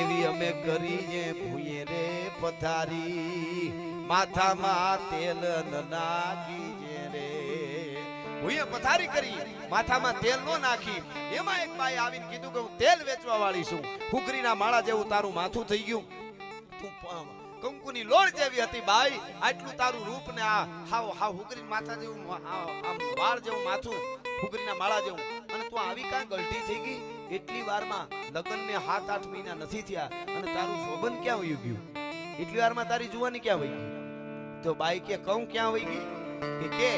એવી અમે કરીએ ભૂયે રે પથારી માથામાં તેલ ન નાખી જે રે. ભૂયે પથારી કરી માથામાં તેલ નો નાખી. એમાં એક બાઈ આવીને કીધું કે હું તેલ વેચવા વાળી છું. ફુકરીના માળા જેવું તારું માથું થઈ ગયું. તું કંકુની લોળ જેવી હતી બાઈ. આટલું તારું રૂપ ને આ હાવ હાવ હુકરી માથા જેવું આમ વાળ જેવું માથું હુકરીના માળા જેવું અને તું આવી કાં ગલટી થઈ ગઈ. એટલી વારમાં લગ્ન ને 7-8 મહિના નથી થયા અને તારું શોભન ક્યાં વયું ગયું? એટલી વારમાં તારી જુવાની ક્યાં વઈ ગઈ? તો બાઈ કે કહું ક્યાં વઈ ગઈ? કે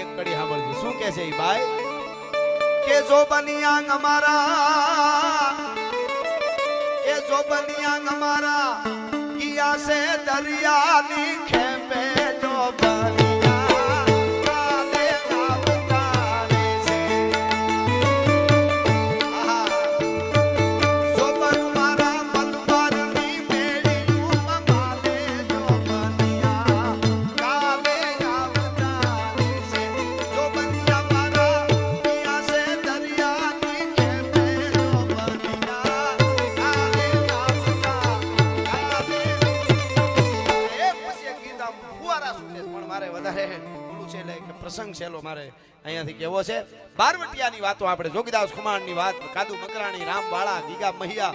એક કડી સાંભળજો શું કે છે એ બાઈ કે જોબનિયા અમારા એ જોબનિયા અમારા કિયા સે દરિયાની ખેપે જોબનિયા પ્રસંગ છેલ્લો મારે અહીંયાથી કેવો છે. બારવટિયાની વાતો આપણે જોગીદાસ ખુમાણની વાત કાદુ મકરાણી રામવાળા ગીગા મહિયા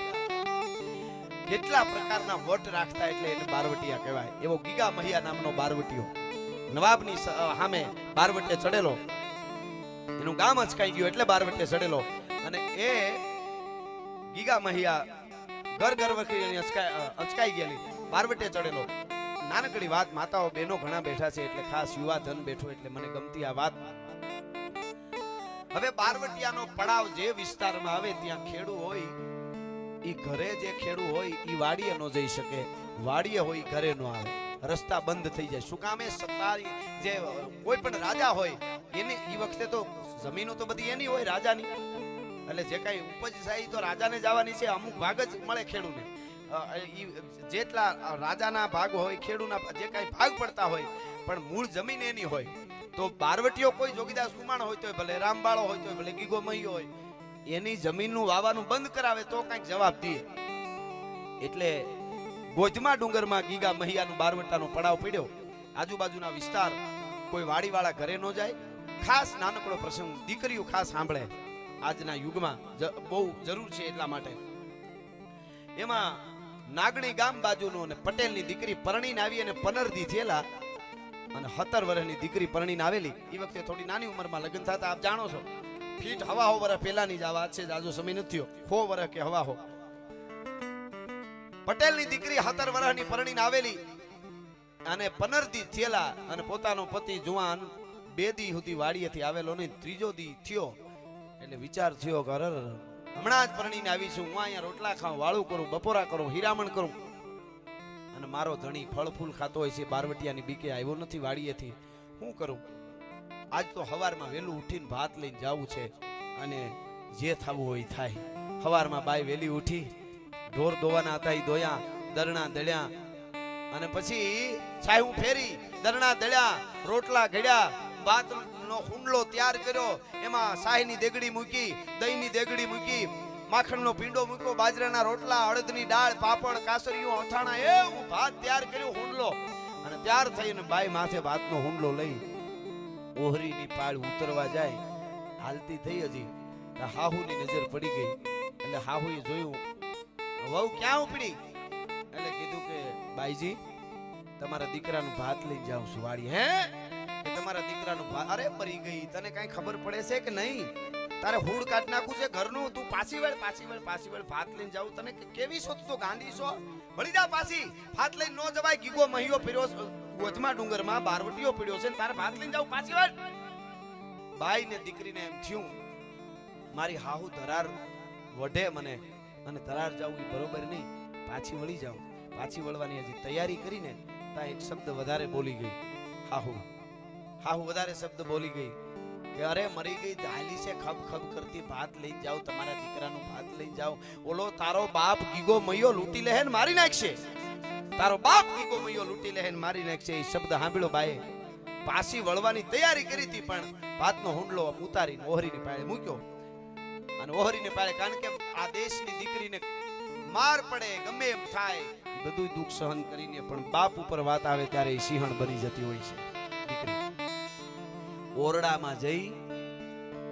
કેટલા પ્રકારના વટ રાખતા એટલે એને બારવટિયા કહેવાય. એવો ગીગા મહિયા નામનો બારવટિયો નવાબની સામે બારવટે ચડેલો. એનું ગામ અચકાઈ ગયું એટલે બારવટે ચડેલો અને એ ગીગા મહિયા ઘર વખરી અચકાઈ ગયેલી બારવટે ચડેલો. નાનકડી વાત માતાઓ બહેનો ઘણા બેઠા છે એટલે ખાસ યુવા ધન બેઠો એટલે મને ગમતી આ વાત. હવે બારવટિયાનો પડાવ જે વિસ્તારમાં આવે ત્યાં ખેડૂ હોય ઈ ઘરે જે ખેડૂ હોય ઈ વાડીએ ન જઈ શકે. વાડીએ હોય ઘરે ન આવે. રસ્તા બંધ થઈ જાય. શું કામ? એ સત્તારી જે કોઈ પણ રાજા હોય એની ઈ વખતે તો જમીનો તો બધી એની હોય રાજાની એટલે જે કઈ ઉપજ થાય તો રાજાને જવાની છે. અમુક ભાગ જ મળે ખેડૂને. જેટલા રાજાના ભાગ હોય ખેડૂના જે કઈ ભાગ પડતા હોય પણ મૂળ જમીન એની હોય. તો બારવટીયો કોઈ જોગીદાસ કુમાણ હોય તો ભલે રામબાળો હોય તો ભલે ગીગો મહિયો હોય એની જમીનનું વાવાનું બંધ કરાવે તો કઈક જવાબ દે. એટલે ગોધમા ડુંગરમાં ગીગા મહિયાનું બારવટાનો પડાવ પડ્યો. આજુબાજુના વિસ્તાર કોઈ વાડીવાળા ઘરે ન જાય. ખાસ નાનકડો પ્રસંગ દીકરીઓ ખાસ સાંભળે આજના યુગમાં બહુ જરૂર છે એટલા માટે. એમાં નાગણી ગામ બાજુનો અને પટેલની દીકરી પરણીને આવી અને પનરદી થયેલા અને 17 વર્ષની દીકરી પરણીને આવેલી. એ વખતે થોડી નાની ઉંમરમાં લગ્ન થતા આપ જાણો છો. ફીટ હવા હો વર્ષ પહેલાની જ આ વાત છે, જાજો સમય નથી થયો. 100 વર્ષ કે હવા હો. પટેલની દીકરી 17 વર્ષની પરણીને આવેલી અને 15 દી થયેલા અને પોતાનો પતિ જુવાન 2 દી સુધી વાડીએથી આવેલો નહીં. 3જો દી થયો એટલે વિચાર થયો કે અરર હમણાં જ પરણીને આવી છું, હું અહીંયા રોટલા ખાઉં, વાળું કરું, બપોરા કરું, હીરામણ કરું, અને મારો ધણી ફળ ફૂલ ખાતો હોય છે, બારવટિયાની બીકે આવ્યો નથી વાડીએથી, શું કરું? આજ તો હવારમાં વહેલું ઉઠીને ભાત લઈને જવું છે અને જે થવું હોય થાય. હવારમાં બાઈ વહેલી ઉઠી, ઢોર દોવાના હતા એ દોયા, દરણા દળ્યા અને પછી છાયું ફેરી, દરણા દળ્યા, રોટલા ઘડ્યા, ભાતનો હુંડલો તૈયાર કર્યો, એમાં શાહીની દેગડી મૂકી, દહીંની દેગડી મૂકી, માખણનો પીંડો મૂક્યો, બાજરાના રોટલા, અડદની દાળ, પાપડ, કાસરીઓ, અથાણા, એવું ભાત તૈયાર કર્યું હુંડલો. અને તૈયાર થઈને બાઈ માથે ભાતનો હુંડલો લઈ ઓહરીની પાળ ઉતરવા જાય, હાલતી થઈ હજી હાહુની નજર પડી ગઈ. એટલે હાહુએ જોયું વહુ ક્યાં ઉપડી? એટલે કીધું કે બાઈજી તમારા દીકરાનું ભાત લઈને જાઉં છું વાડી. હે કે તમારા દીકરાનું ભાત? અરે મરી ગઈ, તને કઈ ખબર પડે છે કે નહીં? તારે હુડ કાઢ નાખું છે ઘરનું, તું પાછી વળ ભાત લઈને જાઉં. તને કેવી છો? તું તો ગાંડી છો? વળી જા પાછી, ભાત લઈને નો જવાય. ગીગો મહિયો ફેર્યો ગોધમા ડુંગરમાં, બારવટીયો પડ્યો છે, તારે ભાત લઈને જાઉં, પાછી વળ. બાઈ ને દીકરીને એમ થયું મારી હાહુ ધરાર વઢે મને અને ધરાર જાવું એ બરોબર નહીં, પાછી વળી જાઉં. પાછી વળવાની હજી તૈયારી કરીને ત્યાં એક શબ્દ વધારે બોલી ગઈ હાહુ વધારે શબ્દ બોલી ગઈ કે અરે મરી ગઈ હાલી છે ખબ ખબ કરતી, ભાત લઈને જાવ, તમારા દીકરાનું ભાત લઈને જાવ. ઓલો તારો બાપ ગીગો મૈયો લૂંટી લે ને મારી નાખશે, તારો બાપ ગીગો મૈયો લૂંટી લે ને મારી નાખશે. એ શબ્દ સાંભળ્યો બાએ, પાછી વળવાની તૈયારી કરી હતી, પણ ભાતનો હુંડલો ઉતારીને ઓહરીની પાળે મૂક્યો. અને ઓહરીને પાળે, કારણ કે આ દેશની દીકરીને માર પડે, ગમે એમ થાય, બધું દુઃખ સહન કરીને પણ બાપ ઉપર વાત આવે ત્યારે એ સિંહણ બની જતી હોય છે દીકરી. ઓરડામાં જઈ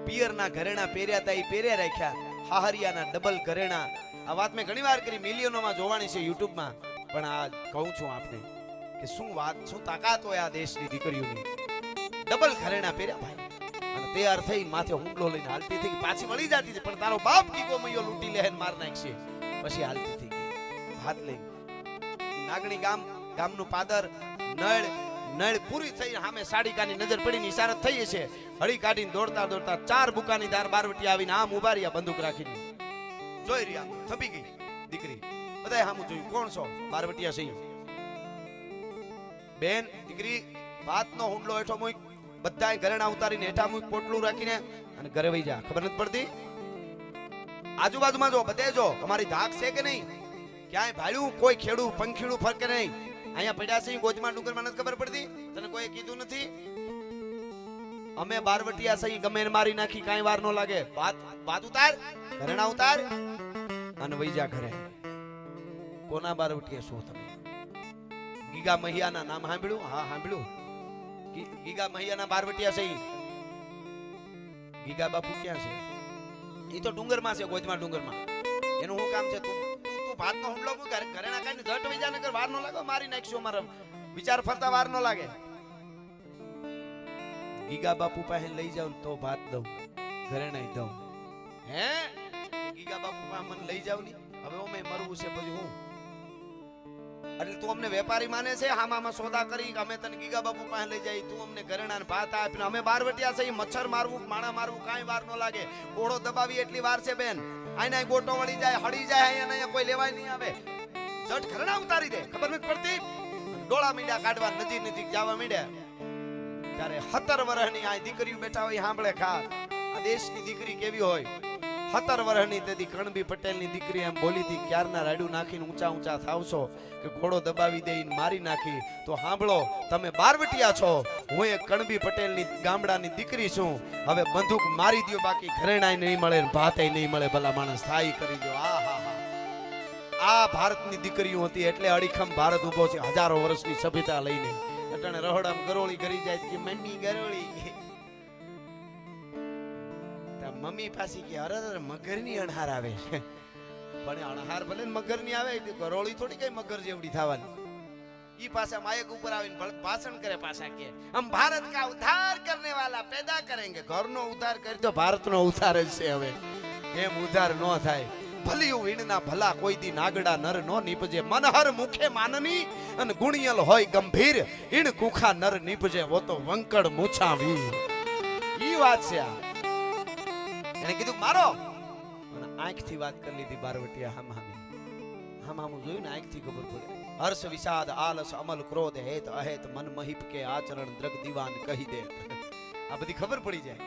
પિયરના ઘરેણા પહેર્યા હતા એ પહેર્યા રાખ્યા, હાહરિયાના ડબલ ઘરેણા. આ વાત મેં ઘણી વાર કરી, મિલિયનોમાં જોવાની છે યુટ્યુબમાં, પણ આ કહું છું આપને કે શું વાત, શું તાકાત હોય આ દેશની દીકરીઓની. ડબલ ઘરેણા પહેર્યા ભાઈ, અને તૈયાર થઈ માથે હુંડલો લઈને હાલતી થઈ, પાછી વળી જતી હતી, પણ તારો બાપ ગીગો મૈયો લૂંટી લે માર નાખશે. પછી હાલતી થઈ ગઈ ભાત લઈને. નાગણી ગામનું પાદર, નળ પૂરી થઈ, સામે સાડીકાની નજર પડીને ઈશારત થઈ છે. હળી કાઢીને દોડતા 4 બુકાની દાર બારવટી આવીને આમ ઉભા રહ્યા, બંદૂક રાખીને જોઈ રહ્યા. થપી ગઈ દીકરી, બધાય સામું જોયું, કોણ છો? બારવટિયા સહી. બેન દીકરી ભાતનો હુંડલો હેઠો મૂક, બધાય ઘરેણા ઉતારીને હેઠા મૂક, પોટલું રાખીને અને ઘરે વહી જા. ખબર નથી પડતી? આજુબાજુમાં જો, બધે જો, અમારી ધાક છે કે નહીં? ક્યાંય ભાડ્યું કોઈ ખેડું પંખીડું ફરકે નહીં? અહીંયા પડ્યા છે ગોધમા ડુંગરમાં, નથી ખબર પડતી? તને કોઈ કીધું નથી? અમે બારવટિયા સહી ગમે મારી નાખી, કાંઈ વાર ન લાગે. ભાત ઉતાર, ઘરેણા ઉતાર અને વહી જા ઘરે. કોના બારવટિયા છો તમે? ગીગા મહિયાના નામ સાંભળ્યું? હા સાંભળ્યું. ગીગા મહિયાના બારવટિયા સહી. ગીગા બાપુ ક્યાં છે? એ તો ડુંગરમાં છે, ગોધમા ડુંગરમાં. એનું શું કામ છે? તું ભાતનો હુંડલો મૂક, ઘરેણા કાઢીને ઝટ વઈ જા, નકર વાર ન લાગે, મારી નાખશું. મારા વિચાર ફરતા વાર ન લાગે. ગીગા બાપુ પાસે લઈ જાવ તો ભાત દઉં, ઘરેણા દઉં. હે ગીગા બાપુ પાસે મને લઈ જાવ ની? હવે અમે મરવું છે પછી હું? એટલે તું અમને વેપારી માને છે? હામાં સોદા કરી અમે તને ગીગા બાપુ પાસે લઈ જાય, તું અમને ઘરેણા ને ભાત આપીને અમે બારવટિયા છે. મચ્છર મારવું, માણા મારવું કાંઈ વાર ન લાગે. ઓળો દબાવી એટલી વાર છે બેન. આના ગોટો વળી જાય, હળી જાય, અહીંયા કોઈ લેવાય નહીં આવે. જટ ઘરેણા ઉતારી દે, ખબર નથી પડતી? ડોળા મીંડા કાઢવા નજીક જવા મીડ્યા ત્યારે 17 વર્ષની આ દીકરીઓ બેઠા હોય, સાંભળે ખાસ આ દેશની દીકરી કેવી હોય. 17 વર્ષની તેથી કણબી પટેલની દીકરી એમ બોલી હતી, ક્યારના રાડું નાખીને ઊંચા થાવશો કે ઘોડો દબાવી દઈને મારી નાખી. તો સાંભળો, તમે બારવટિયા છો, હું એક કણબી પટેલની ગામડાની દીકરી છું. હવે બંદૂક મારી દો, બાકી ઘરેણાય નહીં મળે, ભાતય નહીં મળે. ભલા માણસ થાય કરી દો. આ ભારતની દીકરીઓ હતી એટલે અડીખમ ભારત ઉભો છે, હજારો વર્ષની સભ્યતા લઈને. અટાણે રહોડામ ગરોળી કરી જાય કે મમ્મી ગરોળી, મમ્મી પાછી કે અરે મગરની અણહાર આવે છે. પણ અણહાર ભલે મગરની આવે, ગરોળી થોડી કઈ મગર જેવડી થવાની. ઈ પાછા માયક ઉપર આવીને ભાષણ કરે, પાછા કે હમ ભારત કા ઉદ્ધાર કરને વાલા પેદા કરેંગે. ઘરનો ઉદ્ધાર કરી તો ભારતનો ઉદ્ધાર જ છે. હવે એમ ઉદ્ધાર ન થાય. ભલિયું વીણના ભલા કોઈ દી નાગડા નર નો નીપજે. મનહર મુખે માનની અને ગુણિયલ હોય ગંભીર. ઈણ કુખા નર નીપજે વો તો વંકડ મૂછા વીર. ઈ વાત છે આ. એને કીધું મારો અને આંખથી વાત કરી લીધી બારવટિયા. હામું જોયું ને આંખથી ખબર પડે. હર્ષ વિષાદ આલસ અમલ ક્રોધ હેત અહેત મન મહિપ કે આચરણ દ્રગ દીવાન કહી દે. આ બધી ખબર પડી જાય.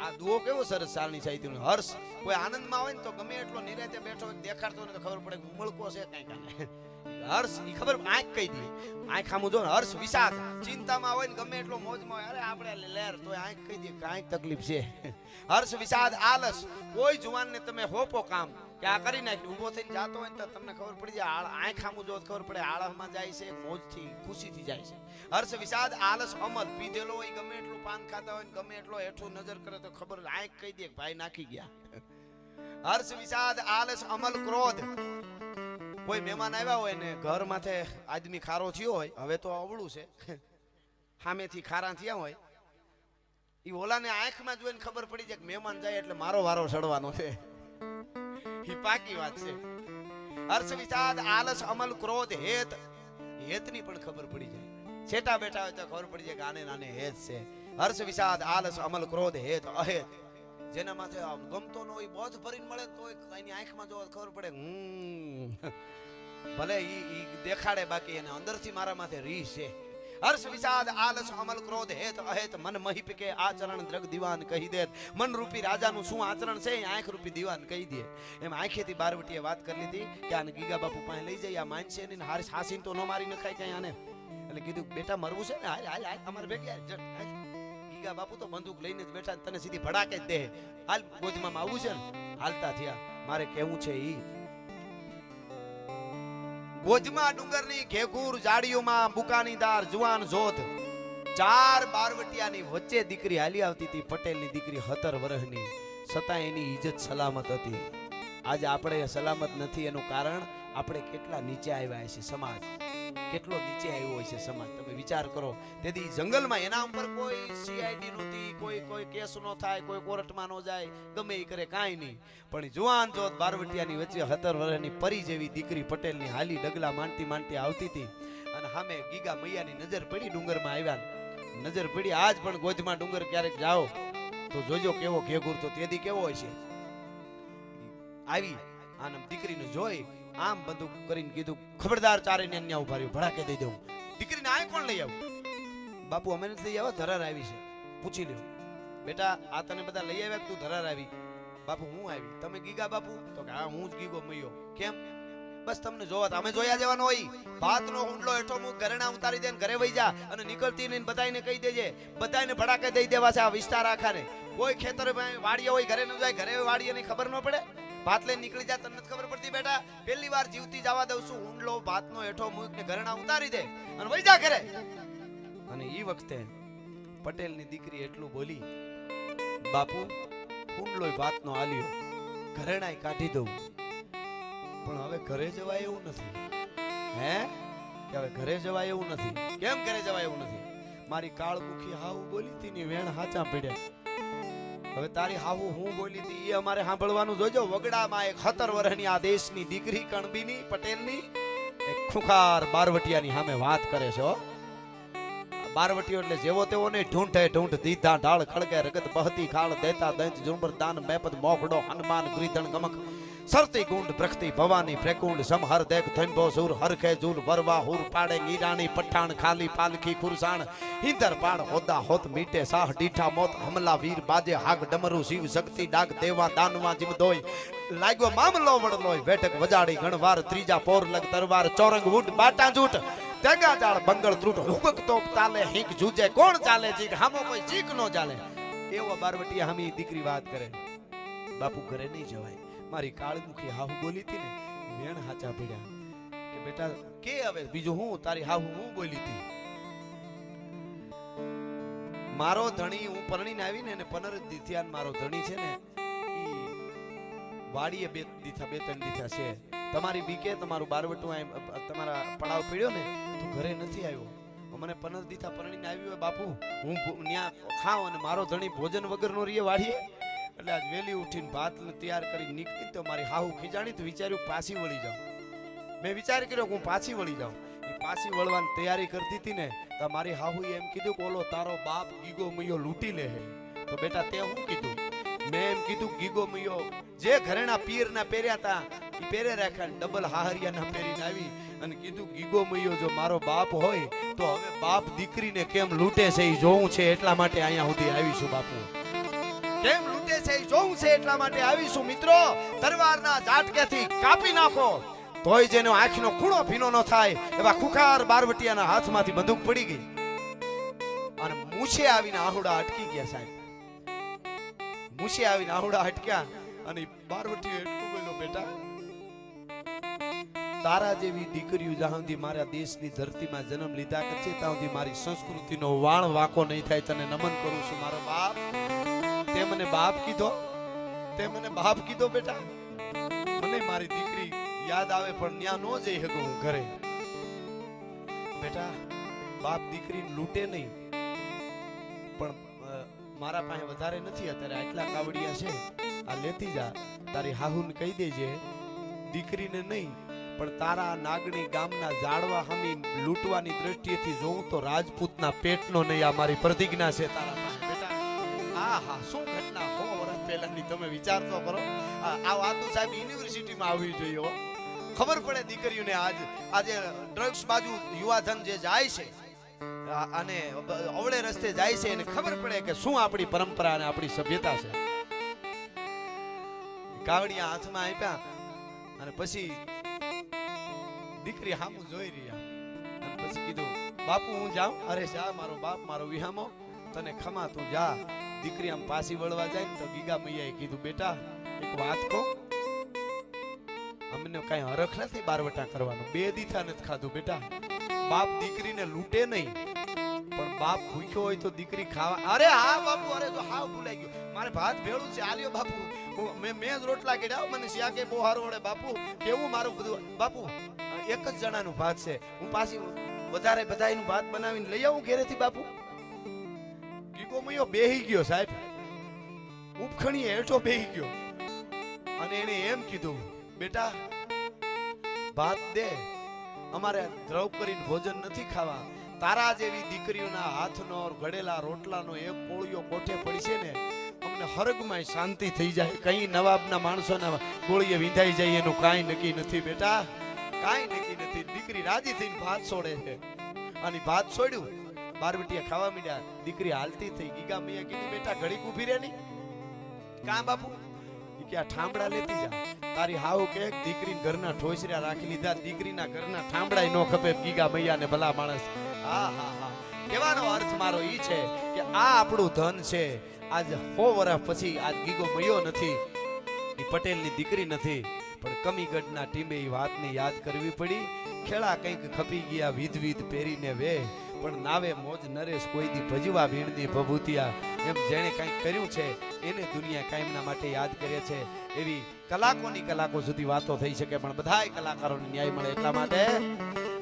આ દુઓ કેવો સરસ સાલની સાહિત્યનો. હર્ષ કોઈ આનંદમાં હોય ને તો ગમે એટલો નિરાતે બેઠો દેખાડતો ને તો ખબર પડે ઉમળકો છે કઈ કાને. હર્ષ ઈ ખબર આંખ કહી દે. આંખ આમું જો ને. હર્ષ વિષાદ ચિંતામાં હોય ને ગમે એટલો મોજમાં હોય, અરે આપણે લેર તો આંખ કહી દે કાંઈક તકલીફ છે. હર્ષ વિષાદ આલસ કોઈ જુવાનને તમે હોપો કામ કે આ કરી નાખ્યું, ઊભો થઈને જાતો હોય ને તો તમને ખબર પડી જાય. આંખ આમું જો ખબર પડે આળસમાં જાય છે, મોજથી ખુશીથી જાય છે. હર્ષ વિષાદ આલસ અમલ પીધેલો હોય ગમે એટલું પાન ખાતા હોય ગમે એટલો હેઠું નજર કરે તો ખબર આંખ કહી દે ભાઈ નાખી ગયા. હર્ષ વિષાદ આલસ અમલ ક્રોધ કોઈ મહેમાન આવ્યા હોય ને ઘર માથે આદમી ખારો થયો હોય, હવે તો અવળું છે, સામેથી ખારા થયા હોય, ઈ ઓલાને આંખમાં જોઈને ખબર પડી જાય કે મહેમાન જાય એટલે મારો વારો ચડવાનો છે. ઈ પાકી વાત છે. હર્ષ વિષાદ આલસ અમલ ક્રોધ હેત હેતની પણ ખબર પડી જાય. છેટા બેઠા હોય તો ખબર પડી જાય કે આને નાને હેત છે. હર્ષ વિષાદ આલસ અમલ ક્રોધ હેત અહેત જેના માથે ગમતો ન હોય બોધ ભરીને મળે તો એની આંખમાં જો ખબર પડે ભલે ઈ દેખાડે બાકી એને અંદરથી મારા માથે રી છે. હર્ષ વિષાદ આલસ અમલ ક્રોધ હેત અહેત મન મહિપ કે આચરણ દ્રગ દીવાન કહી દે. મન રૂપી રાજાનું શું આચરણ છે એ આંખ રૂપી દીવાન કહી દે. એમ આંખેથી બારવટીએ વાત કરી લીધી કે આને ગીગા બાપુ પાસે લઈ જઈ. આ માનશે ને હારી હાસીન તો ન મારી નખાય કઈ આને. એટલે કીધું બેટા મરવું છે ને હાલ હાલ હાલ અમારે ભેગી હાલ. ગીગા બાપુ તો બંદૂક લઈને જ બેઠા, તને સીધી ભડાકે જ દે. હાલ ગોદમાં આવવું છે ને. હાલતા થયા. મારે કેવું છે ઈ ગોજમાં ડુંગરની ઘેઘૂર જાડીઓમાં બુકાનીદાર જુવાન જોધ 4 બારવટિયાની વચ્ચે દીકરી હાલી આવતી હતી. પટેલની દીકરી 17 વર્ષની, છતાં એની ઇજ્જત સલામત હતી. આજે આપણે સલામત નથી એનું કારણ આપણે કેટલા નીચે આવ્યા છે. સમાજ કેટલો નીચે આવ્યો હોય છે સમાજ. તમે વિચાર કરો. તેથી જંગલમાં એના ઉપર કોઈ સીઆઈડી નહોતી, કોઈ કેસ નો થાય, કોઈ કોર્ટમાં નો જાય, ગમે એ કરે કાંઈ નહીં. પણ જુવાન જોત બારવટિયાની વચ્ચે 17 વર્ષની પરી જેવી દીકરી પટેલની હાલી ડગલા માંડતી આવતી હતી. અને સામે ગીગા મૈયાની નજર પડી. ડુંગરમાં આવ્યા, નજર પડી. આજ પણ ગોજમાં ડુંગર ક્યારેક જાઓ તો જોજો કેવો ઘેઘૂર તો તેદી કેવો હોય છે. આવી આને દીકરીને જોઈ આમ બંદૂક કરીને કીધું ખબરદાર ચારેને અન્યા ઉભા રહ્યો, ભડાકે દઈ દઉં. દીકરીને આ કોણ લઈ આવું? બાપુ અમે નથી લઈ આવો, ધરાર આવી છે, પૂછી લ્યો. બેટા આ તને બધા લઈ આવ્યા તું ધરાર આવી? બાપુ હું આવી. તમે ગીગા બાપુ? તો કે હા હું જ ગીગો મૈયો. કેમ? બસ તમને જોવા અમે જોયા જવાનો હોય. ભાતનો હુંડલો હેઠો મુક ઘરેણા ઉતારી દે ને ઘરે વઈ જા અને નીકળતી ને બધાને કહી દેજે, બધાને ભડાકે દઈ દેવા છે આ વિસ્તાર આખાને. કોઈ ખેતર વાડીએ હોય ઘરે ન જાય, ઘરે વાડીએ ની ખબર ન પડે. ભાત લઈને નીકળી જા, તને ખબર પડતી બેટા? પહેલી વાર જીવતી જવા દઉં છું. હુંડલો ભાતનો હેઠો મૂક ને ઘરેણા ઉતારી દે અને વઈ જા ઘરે. અને ઈ વખતે પટેલની દીકરી એટલું બોલી, બાપુ હુંડલો ભાતનો આલ્યો, ઘરેણાય કાઢી દઉં, પણ હવે ઘરે જવાય એવું નથી. હે કે હવે ઘરે જવાય એવું નથી? કેમ ઘરે જવાય એવું નથી? મારી કાળમુખી હાવ બોલી હતી ની વેણ હાચા પડ્યા. હવે તારી હાવ હું બોલી હતી એ અમારે સાંભળવાનું જોજો. વગડામાં એક 17 વર્ષની આ દેશની દીકરી કણબીની પટેલની એક ખુખાર બારવટિયાની સામે વાત કરે છે. બારવટીઓ એટલે જેવો તેવો ને ઢૂંઢે ઢૂંઢ દીધા ઢાળ ખળગે રગત બહતી ખાળ દેતા દંત ઝુંબર દાન મેપદ મોખડો હનુમાન ગ્રીધણ ગમક સરતી ગુંડ પ્રખતી ભવાની પ્રેકુંડ સમહર દેખ થંભો સુર હરખે જૂલ વરવા હુર પાડે ઈરાણી પઠાણ ખાલી પાલખી ખુરસાણ હિંદર પાડ હોદા હોત મીટે સાહ ડીઠા મોત હમલા વીર બાજે હાગ ડમરુ શિવ શક્તિ ડાક દેવા દાનવા જીમ દોય લાગ્યો મામલો વડલોય વેઠક વજાડી ગણવાર ત્રીજા પોર લગ તરવાર ચોરંગ વુડ બાટા જૂટ તેગા જાળ બંગળ ત્રુટ હુકક તોપ તાલે હિંક જૂજે કોણ ચાલે ચીક હામો કોઈ ચીક નો ચાલે. એવો બારવટીયા હમી દીકરી વાત કરે. બાપુ ઘરે નહીં જવાય. મારી કાળમુખી હાહુ બોલી હતી ને વેણ હાચા પડ્યા કે બેટા કે હવે બીજું હું તારી હાહુ હું બોલી હતી. મારો ધણી હું પરણીને આવી ને 15 દીથિયાન મારો ધણી છે ને ઈ વાડીએ 2 3 દીથા છે. તમારી બીકે તમારું બારવટું તમારા પડાવ પીડ્યો ને તું ઘરે નથી આવ્યો મને 15 દીથા પરણીને આવ્યો હોય બાપુ હું ન્યા ખાવ અને મારો ધણી ભોજન વગરનો રીએ વાળીએ એટલે આજ વેલી ઉઠીને ભાત તૈયાર કરી નીકળી તો મારી હાહુ ખીજાણી તો વિચાર્યું પાછી વળી જાઉં મેં વિચાર કર્યો કે હું પાછી વળી જાઉં એ પાછી વળવાની તૈયારી કરતી હતી ને તો મારી હાહુએ એમ કીધું કે ઓલો તારો બાપ ગીગો મૈયો લૂંટી લે હે તો બેટા તે હું કીધું મેં એમ કીધું ગીગો મૈયો જે ઘરેણા પીરના પહેર્યા હતા એ પહેરે રાખ્યા ડબલ હાહરિયાના પહેરીને આવી અને કીધું ગીગો મૈયો જો મારો બાપ હોય તો હવે બાપ દીકરીને કેમ લૂંટે છે એ જોવું છે એટલા માટે અહીંયા સુધી આવીશું બાપુ કેમ લૂંટે છે એ જોવું છે એટલા માટે આવીશું મિત્રો તરવારના ઝાટકેથી કાપી નાખો તોય જેનો આંખનો ખૂણો ભીનો ન થાય એવા ખુખાર બારવટિયાના હાથમાંથી બંદૂક પડી ગઈ અને મૂછે આવીને આહુડા અટકી ગયા સાહેબ મૂછે આવીને આહુડા અટક્યા અને બારવટીએ એટલું બોલ્યો બેટા તારા જેવી દીકરીઓ જ્યાં સુધી મારા દેશની ધરતીમાં જન્મ લીધા છે ત્યાં સુધી મારી સંસ્કૃતિનો વાણ વાંકો નહીં થાય તને નમન કરું છું મારો બાપ તે મને બાપ કીધો બેટા મને મારી દીકરી યાદ આવે પણ ન્યા નો જઈ શકું હું ઘરે બેટા બાપ દીકરીને લૂંટે નહીં પણ મારા પાસે વધારે નથી અત્યારે આટલા કાવડિયા છે આ લેતી જા તારી હાહુને કહી દેજે દીકરીને નહીં પણ તારા નાગણી ગામના જાડવા હમી લૂંટવાની દ્રષ્ટિએથી જોઉં તો રાજપૂતના પેટનો નહીં આ મારી પ્રતિજ્ઞા છે તારા પાસે બેટા હા શું ઘટના 100 વર્ષ પહેલાની તમે વિચાર તો કરો આ વાતો સાહેબ યુનિવર્સિટીમાં આવવી જોઈએ ખબર પડે દીકરીઓને આજે ડ્રગ્સ બાજુ યુવાધન જે જાય છે અને અવળે રસ્તે જાય છે એને ખબર પડે કે શું આપણી પરંપરા અને આપણી સભ્યતા છે કાવડિયા હાથમાં આપ્યા અને પછી દીકરી હામું જોઈ રહ્યા અને પછી કીધું બાપુ હું જાઉં અરે જા મારો બાપ મારો વિહામો તને ખમા તું જા દીકરી આમ પાછી વળવા જાય ને તો ગીગા મૈયાએ કીધું બેટા એક વાત કહો અમને કઈ હરખ નથી બારવટા કરવાનો 2 દીથા નથી ખાધું બેટા બાપ દીકરીને લૂંટે નહીં પણ બાપ ભૂખ્યો હોય તો દીકરી ખાવા અરે હા બાપુ અરે તો હાવ ભૂલાઈ ગયું મારે ભાત ભેળું છે આલ્યો બાપુ મેં જ રોટલા કર્યા મને શિયા કે બહુ હારું વળે બાપુ કેવું મારું બધું બાપુ એક જ જણાનું ભાત છે હું પાછી વધારે બધાયનું ભાત બનાવીને લઈ આવું ઘરેથી બાપુ ગીગો મૈયો બેહી ગયો સાહેબ ઉપખણીએ હેઠો બેહી ગયો અને એને એમ કીધું બેટા ભાત દે અમારે દ્રવ કરીને ભોજન નથી ખાવા તારા જેવી દીકરીઓના હાથનો ઘડેલા રોટલાનો એક કોળિયો કોઠે પડી છે ને અમને હરગમાં શાંતિ થઈ જાય કઈ નવાબના માણસોના ગોળીએ વિંધાઈ જાય એનું કાંઈ નક્કી નથી બેટા કાંઈ નક્કી નથી દીકરી રાજી થઈને ભાત છોડે છે અને ભાત છોડ્યું બારવટીયા ખાવા માંડ્યા દીકરી હાલતી થઈ ગીગા મૈયા કીધું બેટા ઘડીક ઊભી રહે ની કાં બાપુ કે આ ઠામડા લેતી જા તારી હાવ કે દીકરીના ઘરના ઠોસર્યા રાખી લીધા દીકરીના ઘરના ઠામડાય નો ખપે ગીગા મૈયાને ભલા માણસ હા કહેવાનો અર્થ મારો ઈ છે કે આ આપણું ધન છે આજ 100 વર્ષ પછી આજ ગીગો મૈયો નથી એ પટેલની દીકરી નથી પણ કમીગઢના ટીમે એ વાતને યાદ કરવી પડી ખેડા કંઈક ખપી ગયા વિધ પહેરીને વે પણ નાવે મોજ નરેશ કોઈ દી ભજવા ભીણની ભભૂતિયા એમ જેણે કંઈક કર્યું છે એને દુનિયા કાયમના માટે યાદ કરે છે એવી કલાકો સુધી વાતો થઈ શકે પણ બધાય કલાકારોને ન્યાય મળે એટલા માટે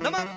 નમન